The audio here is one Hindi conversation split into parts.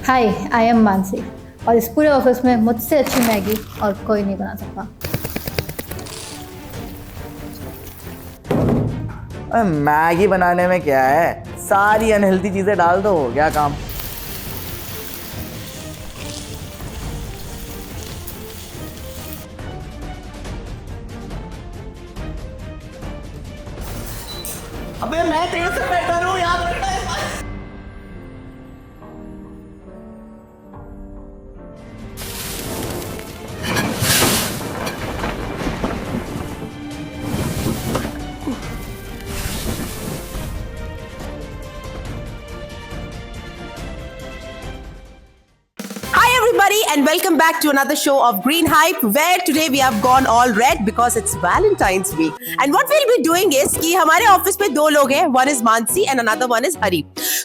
हाय, आई एम मानसी और इस पूरे ऑफिस में मुझसे अच्छी मैगी और कोई नहीं बना सकता। मैगी बनाने में क्या है, सारी अनहेल्दी चीजें डाल दो, हो गया काम। अबे मैं तेरे से बेटर हूँ, याद रखना है। Hi everybody and welcome back to another show of Green Hype where today we have gone all red because it's Valentine's week. And what we'll be doing is कि हमारे ऑफिस में दो लोग हैं, one is Mansi and another one is Hari.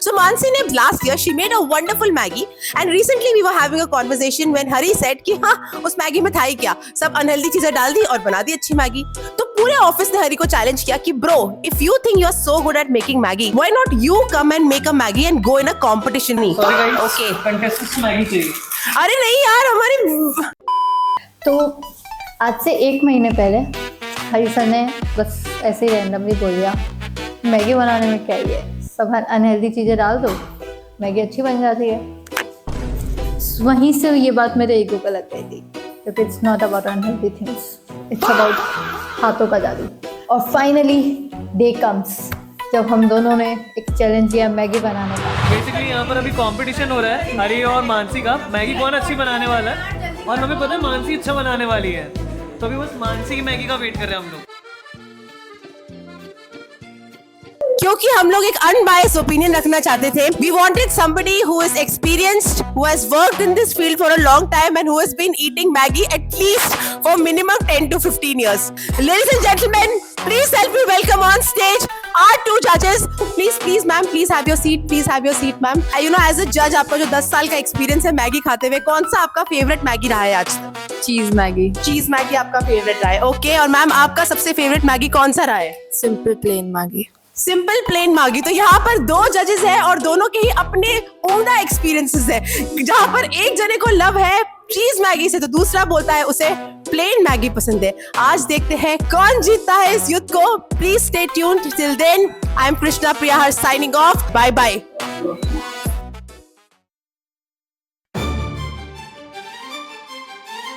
So Mansi ने last year she made a wonderful Maggie and recently we were having a conversation when Hari said कि हाँ उस मैगी में था ही क्या, सब अनहेल्दी चीजें डाल दी और बना दी अच्छी मैगी. तो पूरे ऑफिस ने हरी को चैलेंज किया कि bro if you think you are so good at making Maggi why not you come and make a Maggi and go in a competition. Okay contestants Maggi चाहिए. अरे नहीं यार हमारी. तो आज से 1 महीने पहले हरी सर ने बस ऐसे ही रैंडमली बोल दिया मैगी बनाने में क्या ही है, सब अनहेल्दी चीज़ें डाल दो, मैगी अच्छी बन जाती है. वहीं से ये बात मेरे ईगो को लग गई थी क्योंकि it's not about unhealthy things, it's about हाथों का जादू. और फाइनली डे कम्स जब हम दोनों ने एक चैलेंज किया मैगी बनाने का. बेसिकली यहाँ पर अभी कंपटीशन हो रहा है हरी और मानसी का, मैगी कौन अच्छी बनाने वाला है और हमें पता है मानसी अच्छा बनाने वाली है, तो अभी बस मानसी की मैगी का वेट कर रहे हैं हम लोग. क्योंकि हम लोग एक अनबायस्ड ओपिनियन रखना चाहते थे. We wanted somebody who is experienced, who has worked in this field for a long time and who has been eating Maggi at least for minimum 10 to 15 years. Ladies and gentlemen, please help me welcome on stage our two judges. Please ma'am, please have your seat. Please have your seat ma'am. You know as a judge आपका जो 10 साल का एक्सपीरियंस है मैगी खाते हुए, कौन सा आपका फेवरेट मैगी रहा है आज तक? चीज मैगी. चीज मैगी आपका फेवरेट रहा है. ओके और मैम आपका सबसे फेवरेट मैगी कौन सा रहा है? Simple plain Maggi. Simple plain Maggi. तो यहाँ पर दो जजेस हैं और दोनों के ही अपने उम्दा एक्सपीरियंसेस है. जहाँ पर एक जने को लव है चीज मैगी से तो दूसरा बोलता है उसे प्लेन मैगी पसंद है. आज देखते हैं कौन जीतता है इस युद्ध को. Please stay tuned. Till then I am Krishna Priya here signing off. Bye bye.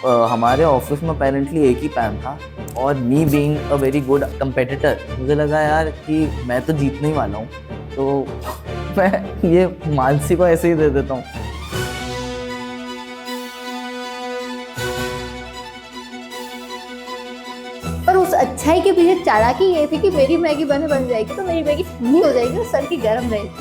हमारे ऑफिस में अपेरेंटली एक ही पैन था और me being a very good competitor मुझे लगा यार कि मैं तो जीतने ही वाला हूँ, तो मैं ये मानसी को ऐसे ही दे देता हूँ. पर उस अच्छाई के पीछे चालाकी ये थी कि मेरी मैगी बन जाएगी तो मेरी मैगी ठंडी हो जाएगी और सर की गर्म रहेगी.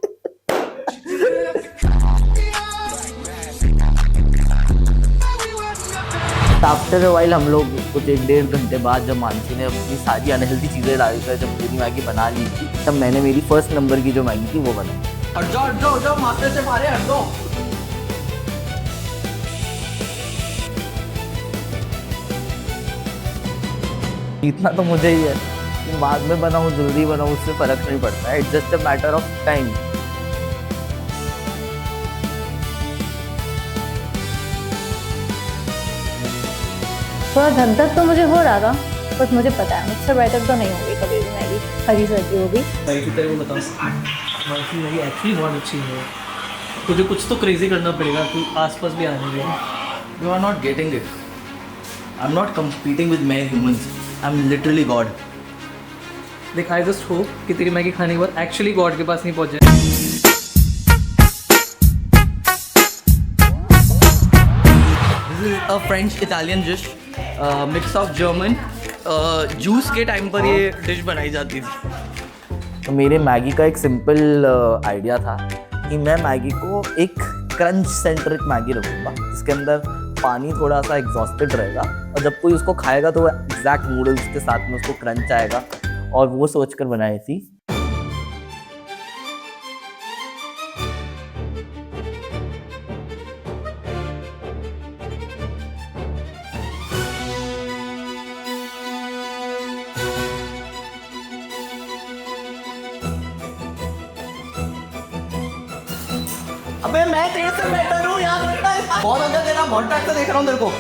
आफ्टर वाइल हम लोग कुछ 1-1.5 घंटे बाद जब मानसी ने अपनी सारी अनहेल्दी चीज़ें डालकर जब पूरी मैगी बना ली थी तब मैंने मेरी फर्स्ट नंबर की जो मैगी थी वो बनाई. हट जाओ मास्टर से मारे हट जाओ. जीतना तो मुझे ही है, बाद में बनाऊँ जल्दी बनाऊँ उससे फ़र्क नहीं पड़ता है. It's just a matter of time. थोड़ा धक धक तो मुझे हो रहा था बट मुझे पता है मुझसे बेटर तो नहीं होगी कभी भी मैगी हरी सर की होगी. भाई की तरह बताओ मानसी मैगी एक्चुअली बहुत अच्छी है. तुझे कुछ तो क्रेजी करना पड़ेगा, तू आसपास भी आने दे. You are not getting it. I'm not competing with mere humans. I'm literally God. देख आई जस्ट होप कि तेरी मैगी खाने के बाद एक्चुअली गॉड के पास नहीं पहुंच जाए. This is a French-Italian dish, mix of German. Juice के टाइम पर ये डिश बनाई जाती थी. तो मेरे मैगी का एक सिंपल आइडिया था कि मैं मैगी को एक क्रंच सेंट्रिक मैगी रखूँगा जिसके अंदर पानी थोड़ा सा एग्जॉस्टेड रहेगा और जब कोई उसको खाएगा तो वो एग्जैक्ट नूडल्स के साथ में उसको क्रंच आएगा और वो सोचकर बनाई थी. अबे मैं तेरे से बेटर हूँ यार। बहुत अंदर तेरा बहुत टाइम से देख रहा हूँ तेरे को।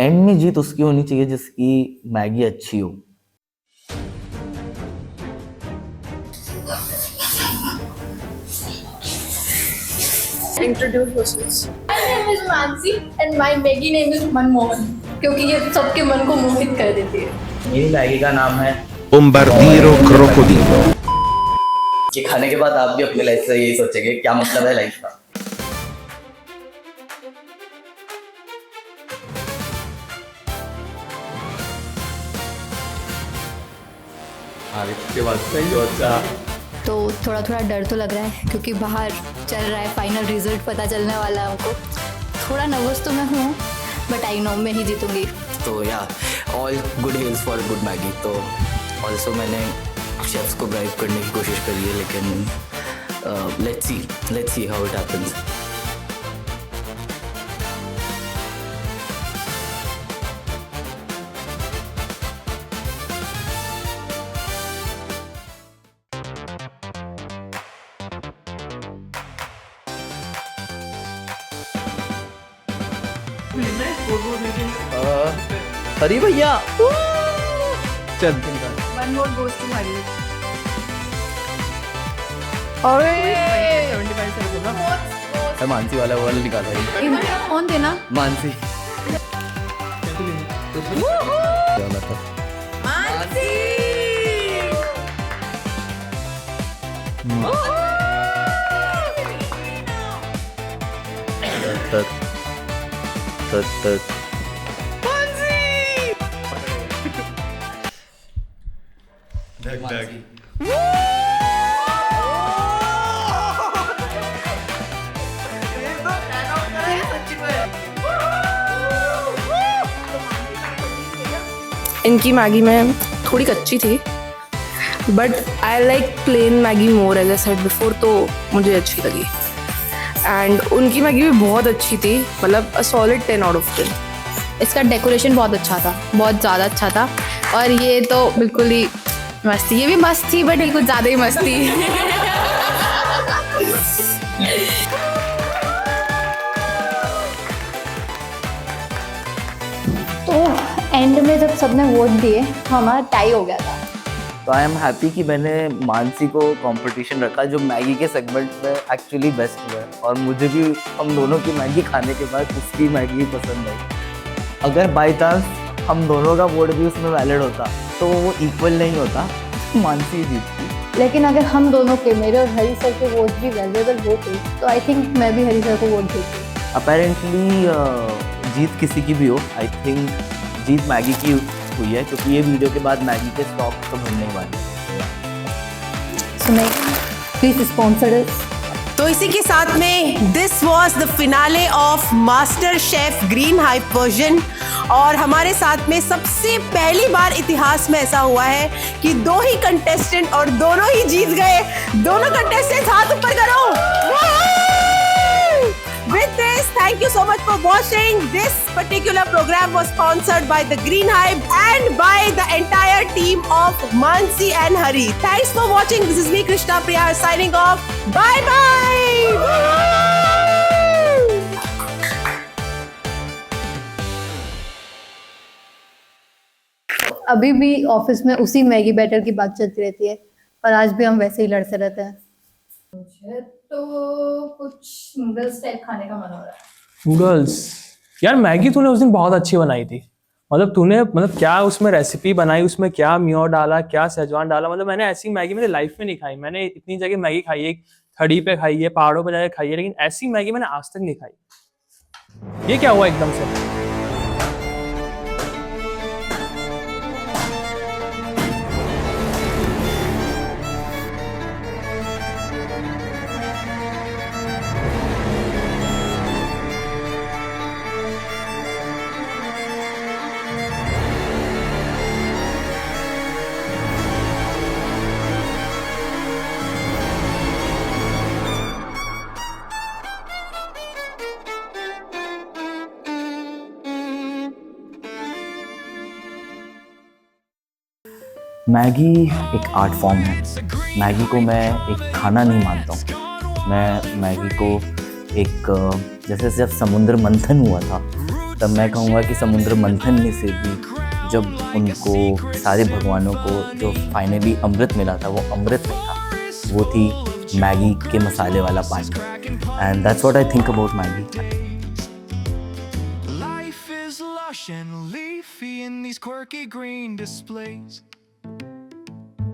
एंड में जीत उसकी होनी चाहिए जिसकी मैगी अच्छी हो। Introduce yourselves. My name is Mansi and my Maggie name is Manmohan. क्योंकि ये सबके मन को मोहित कर देती है। मेरी मैगी का नाम है Bombardiro crocodilo. कि खाने के बाद आप भी अपनी लाइफ से यही सोचेंगे क्या मतलब है लाइफ का। इसके बाद सही होता। तो थोड़ा थोड़ा डर तो लग रहा है क्योंकि बाहर चल रहा है, फाइनल रिजल्ट पता चलने वाला है हमको। थोड़ा नर्वस तो मैं हूँ बट आई नो मैं ही जीतूंगी। तो या all good hails for good Maggi. तो ऑल्सो मैंने शेफ्स को ब्राइब करने की कोशिश करी है, लेकिन let's see how it happens. Hari भैया चल One more goes to Hari. Mansi वाला वो वाला निकाला है। कौन देना? मानसी इनकी मैगी में थोड़ी कच्ची थी but I like plain Maggi more as I said before, तो मुझे अच्छी लगी। एंड उनकी मैगी भी बहुत अच्छी थी, मतलब अ सॉलिड 10 आउट ऑफ 10। इसका डेकोरेशन बहुत अच्छा था, बहुत ज़्यादा अच्छा था। और ये तो बिल्कुल ही मस्त थी, ये भी मस्त थी बट कुछ ज़्यादा ही मस्त थी। तो एंड में जब सबने वोट दिए तो हमारा टाई हो गया था। तो आई एम हैप्पी कि मैंने मानसी को कंपटीशन रखा जो मैगी के सेगमेंट में एक्चुअली बेस्ट हुआ है, और मुझे भी हम दोनों की मैगी खाने के बाद उसकी मैगी पसंद आई। अगर बाई चांस हम दोनों का वोट भी उसमें वैलिड होता तो वो इक्वल नहीं होता, मानसी जीतती। लेकिन अगर हम दोनों के, मेरे और हरी सर के वोट भी वैल्यूएबल होते तो आई थिंक मैं भी हरी सर को वोट देती। अपेरेंटली जीत किसी की भी हो, आई थिंक जीत मैगी की हुई है, क्योंकि ये वीडियो के बाद मैगी के स्टॉक तो बनने ही वाले हैं। सुनाई प्लीज स्पॉन्सर अस। तो इसी के साथ में this was the finale of master chef green hype version. और हमारे साथ में सबसे पहली बार इतिहास में ऐसा हुआ है कि 2 ही कंटेस्टेंट और दोनों ही जीत गए। दोनों कंटेस्टेंट हाथ ऊपर करो। With this, thank you so much for watching. This particular program was sponsored by the Green Hive and by the entire team of Mansi and Hari. Thanks for watching. This is me, Krishna Priya, signing off. Bye bye. अभी भी ऑफिस में उसी मैगी बैटर की बात चलती रहती है और आज भी हम वैसे ही लड़ते रहते हैं। मुझे तो कुछ नूडल्स टाइप खाने का मन हो रहा है। नूडल्स यार, मैगी तूने उस दिन बहुत अच्छी बनाई थी। मतलब क्या उसमें रेसिपी बनाई, उसमें क्या म्यो डाला, क्या सेजवान डाला। मतलब मैंने ऐसी मैगी मेरी लाइफ में नहीं खाई। मैंने इतनी जगह मैगी खाई है, खड़ी पे खाई है, पहाड़ों पे जाकर खाई है, लेकिन ऐसी मैगी मैंने आज तक नहीं खाई। ये क्या हुआ एकदम से? मैगी एक आर्ट फॉर्म है। मैगी को मैं एक खाना नहीं मानता हूँ। मैं मैगी को एक जैसे जब समुद्र मंथन हुआ था, तब मैं कहूँगा कि समुद्र मंथन में से भी जब उनको सारे भगवानों को जो फाइनली अमृत मिला था, वो अमृत नहीं था, वो थी मैगी के मसाले वाला पानी। And that's what I think about Maggi. Life is lush and leafy in these quirky green displays.